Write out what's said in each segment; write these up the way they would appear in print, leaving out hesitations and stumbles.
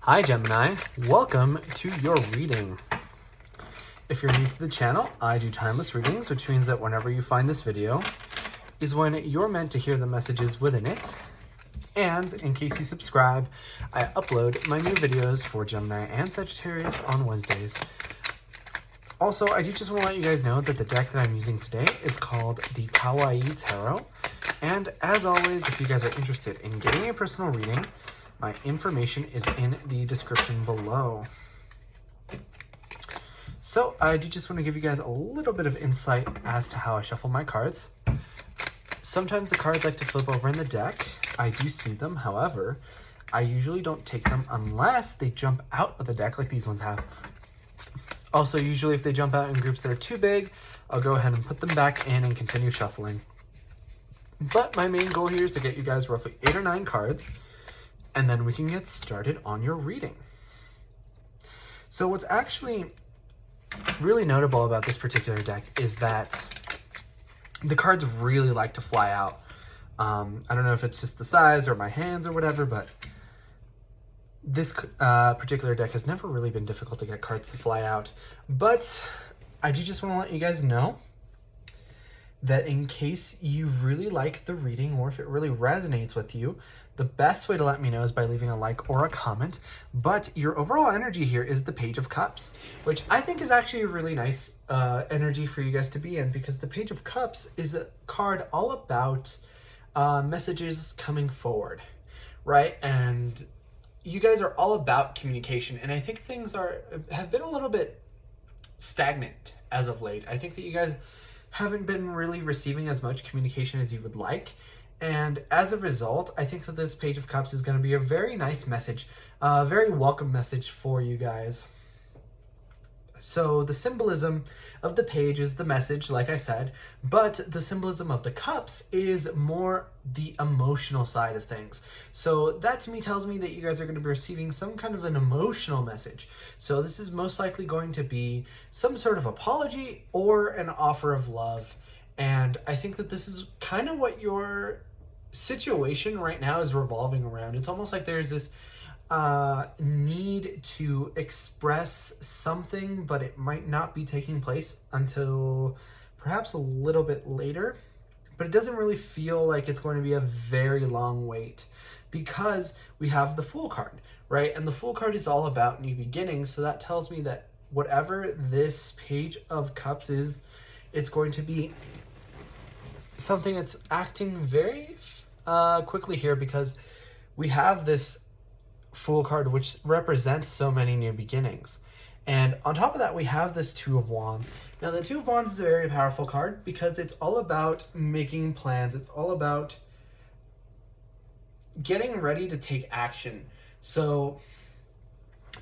Hi Gemini, welcome to your reading. If you're new to the channel, I do timeless readings, which means that whenever you find this video is when you're meant to hear the messages within it. And in case you subscribe, I upload my new videos for Gemini and Sagittarius on Wednesdays. Also, I do just want to let you guys know that the deck that I'm using today is called the Kawaii Tarot. And as always, if you guys are interested in getting a personal reading, my information is in the description below. So I do just want to give you guys a little bit of insight as to how I shuffle my cards. Sometimes the cards like to flip over in the deck. I do see them, however, I usually don't take them unless they jump out of the deck like these ones have. Also, usually if they jump out in groups that are too big, I'll go ahead and put them back in and continue shuffling. But my main goal here is to get you guys roughly 8 or 9 cards, and then we can get started on your reading. So what's actually really notable about this particular deck is that the cards really like to fly out. I don't know if it's just the size or my hands or whatever, but this particular deck has never really been difficult to get cards to fly out. But I do just want to let you guys know that in case you really like the reading or if it really resonates with you, the best way to let me know is by leaving a like or a comment. But your overall energy here is the Page of Cups, which I think is actually a really nice energy for you guys to be in, because the Page of Cups is a card all about messages coming forward, right? And you guys are all about communication, and I think things have been a little bit stagnant as of late. I think that you guys haven't been really receiving as much communication as you would like. And as a result, I think that this Page of Cups is going to be a very nice message, a very welcome message for you guys. So the symbolism of the page is the message, like I said, but the symbolism of the cups is more the emotional side of things. So that to me tells me that you guys are going to be receiving some kind of an emotional message. So this is most likely going to be some sort of apology or an offer of love. And I think that this is kind of what your situation right now is revolving around. It's almost like there's this need to express something, but it might not be taking place until perhaps a little bit later. But it doesn't really feel like it's going to be a very long wait, because we have the Fool card, right? And the Fool card is all about new beginnings. So that tells me that whatever this Page of Cups is, it's going to be something that's acting very quickly here, because we have this Fool card, which represents so many new beginnings. And on top of that, we have this Two of Wands. Now, the Two of Wands is a very powerful card because it's all about making plans. It's all about getting ready to take action. So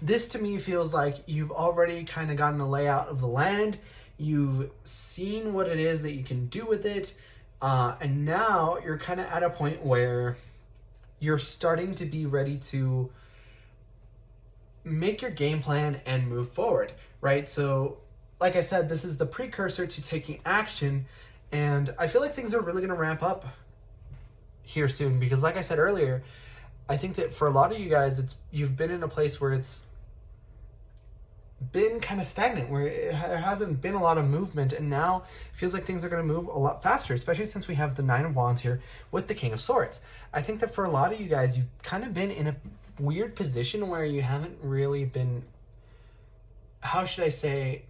this to me feels like you've already kind of gotten a layout of the land. You've seen what it is that you can do with it. And now you're kind of at a point where you're starting to be ready to make your game plan and move forward, right? So like I said, this is the precursor to taking action, and I feel like things are really going to ramp up here soon, because like I said earlier, I think that for a lot of you guys, you've been in a place where it's been kind of stagnant, where there hasn't been a lot of movement, and now it feels like things are going to move a lot faster, especially since we have the Nine of Wands here with the King of Swords. I think that for a lot of you guys, you've kind of been in a weird position where you haven't really been, how should I say,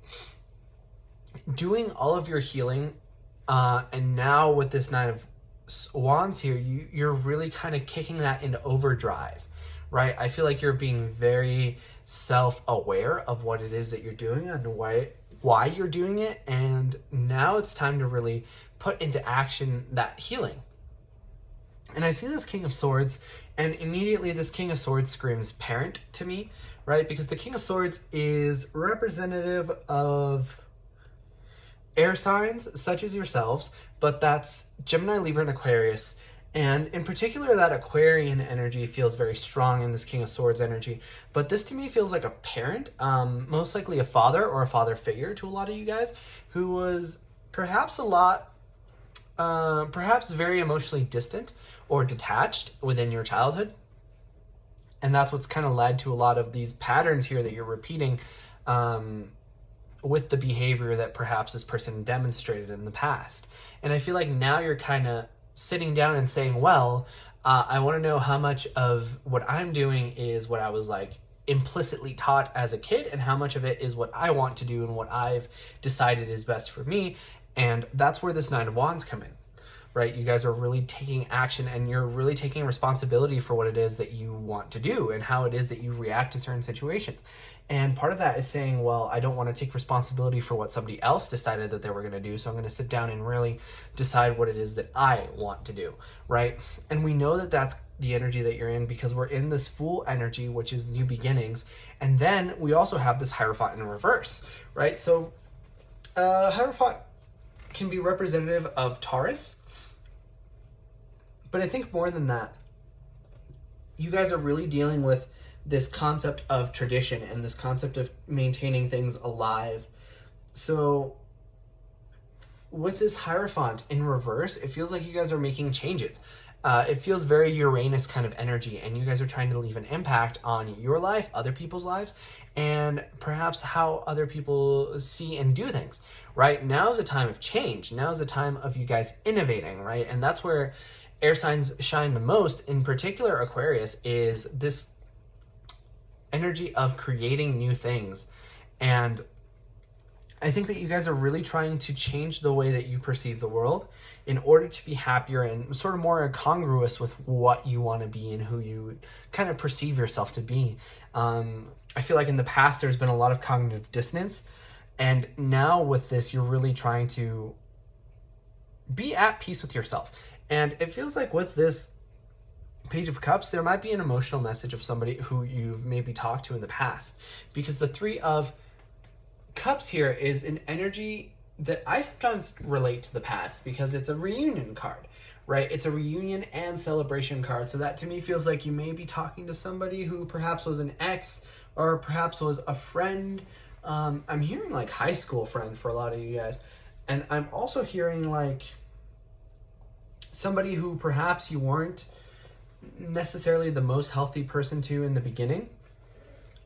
doing all of your healing, and now with this Nine of Wands here, you're really kind of kicking that into overdrive, right? I feel like you're being very self-aware of what it is that you're doing and why you're doing it, and now it's time to really put into action that healing. And I see this King of Swords, and immediately this King of Swords screams parent to me, right? Because the King of Swords is representative of air signs such as yourselves, but that's Gemini, Libra, and Aquarius. And in particular, that Aquarian energy feels very strong in this King of Swords energy. But this to me feels like a parent, most likely a father or a father figure to a lot of you guys, who was perhaps perhaps very emotionally distant or detached within your childhood. And that's what's kind of led to a lot of these patterns here that you're repeating with the behavior that perhaps this person demonstrated in the past. And I feel like now you're kind of sitting down and saying, well, I want to know how much of what I'm doing is what I was like implicitly taught as a kid, and how much of it is what I want to do and what I've decided is best for me. And that's where this Nine of Wands come in, right? You guys are really taking action, and you're really taking responsibility for what it is that you want to do and how it is that you react to certain situations. And part of that is saying, well, I don't want to take responsibility for what somebody else decided that they were going to do. So I'm going to sit down and really decide what it is that I want to do, right? And we know that that's the energy that you're in, because we're in this Fool energy, which is new beginnings. And then we also have this Hierophant in reverse, right? So Hierophant can be representative of Taurus. But I think more than that, you guys are really dealing with this concept of tradition and this concept of maintaining things alive. So with this Hierophant in reverse, it feels like you guys are making changes. It feels very Uranus kind of energy, and you guys are trying to leave an impact on your life, other people's lives, and perhaps how other people see and do things, right? Now is a time of change. Now is a time of you guys innovating, right? And that's where air signs shine the most, in particular Aquarius, is this energy of creating new things. And I think that you guys are really trying to change the way that you perceive the world in order to be happier and sort of more congruous with what you want to be and who you kind of perceive yourself to be. I feel like in the past there's been a lot of cognitive dissonance, and now with this you're really trying to be at peace with yourself. And it feels like with this Page of Cups, there might be an emotional message of somebody who you've maybe talked to in the past, because the Three of Cups here is an energy that I sometimes relate to the past, because it's a reunion card, right? It's a reunion and celebration card. So that to me feels like you may be talking to somebody who perhaps was an ex or perhaps was a friend. I'm hearing like high school friend for a lot of you guys. And I'm also hearing like somebody who perhaps you weren't necessarily the most healthy person to in the beginning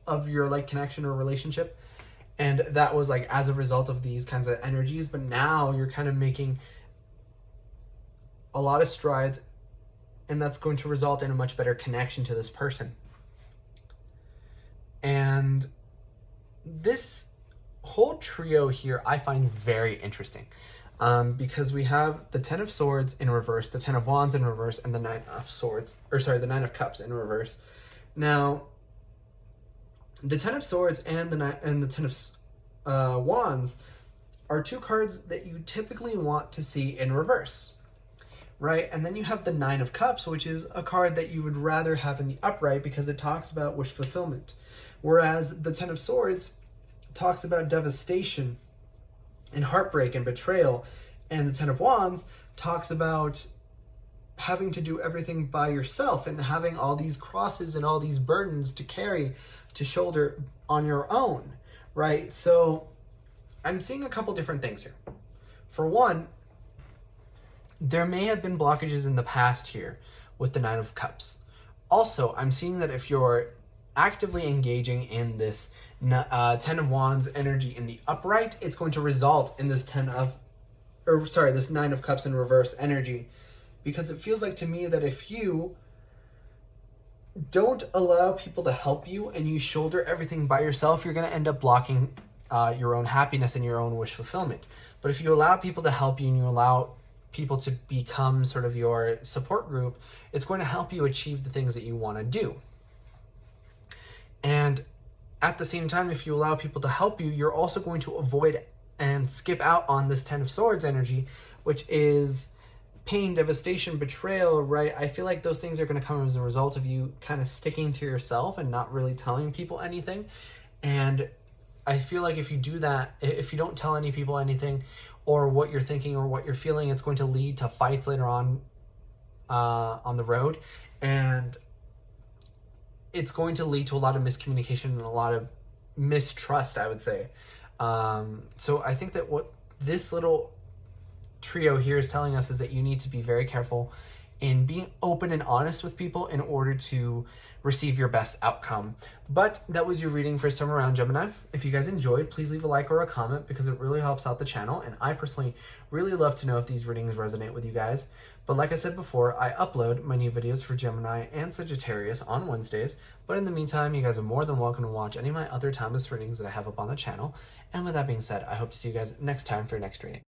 of your like connection or relationship, and that was like as a result of these kinds of energies. But now you're kind of making a lot of strides, and that's going to result in a much better connection to this person. And this whole trio here I find very interesting, because we have the Ten of Swords in reverse, the Ten of Wands in reverse, and the Nine of Cups in reverse. Now, the Ten of Swords and the Ten of Wands are two cards that you typically want to see in reverse, right? And then you have the Nine of Cups, which is a card that you would rather have in the upright because it talks about wish fulfillment, whereas the Ten of Swords talks about devastation and heartbreak and betrayal, and the Ten of Wands talks about having to do everything by yourself and having all these crosses and all these burdens to carry, to shoulder on your own, right? So I'm seeing a couple different things here. For one, there may have been blockages in the past here with the Nine of Cups. Also, I'm seeing that if you're actively engaging in this Ten of Wands energy in the upright, it's going to result in this this Nine of Cups in reverse energy, because it feels like to me that if you don't allow people to help you and you shoulder everything by yourself, you're going to end up blocking your own happiness and your own wish fulfillment. But if you allow people to help you and you allow people to become sort of your support group, it's going to help you achieve the things that you want to do. And at the same time, if you allow people to help you, you're also going to avoid and skip out on this Ten of Swords energy, which is pain, devastation, betrayal, right? I feel like those things are going to come as a result of you kind of sticking to yourself and not really telling people anything. And I feel like if you do that, if you don't tell any people anything or what you're thinking or what you're feeling, it's going to lead to fights later on the road. And it's going to lead to a lot of miscommunication and a lot of mistrust, I would say. So I think that what this little trio here is telling us is that you need to be very careful in being open and honest with people in order to receive your best outcome. But that was your reading first time around, Gemini. If you guys enjoyed, please leave a like or a comment because it really helps out the channel, and I personally really love to know if these readings resonate with you guys. But like I said before, I upload my new videos for Gemini and Sagittarius on Wednesdays, but in the meantime, you guys are more than welcome to watch any of my other timeless readings that I have up on the channel. And with that being said, I hope to see you guys next time for your next reading.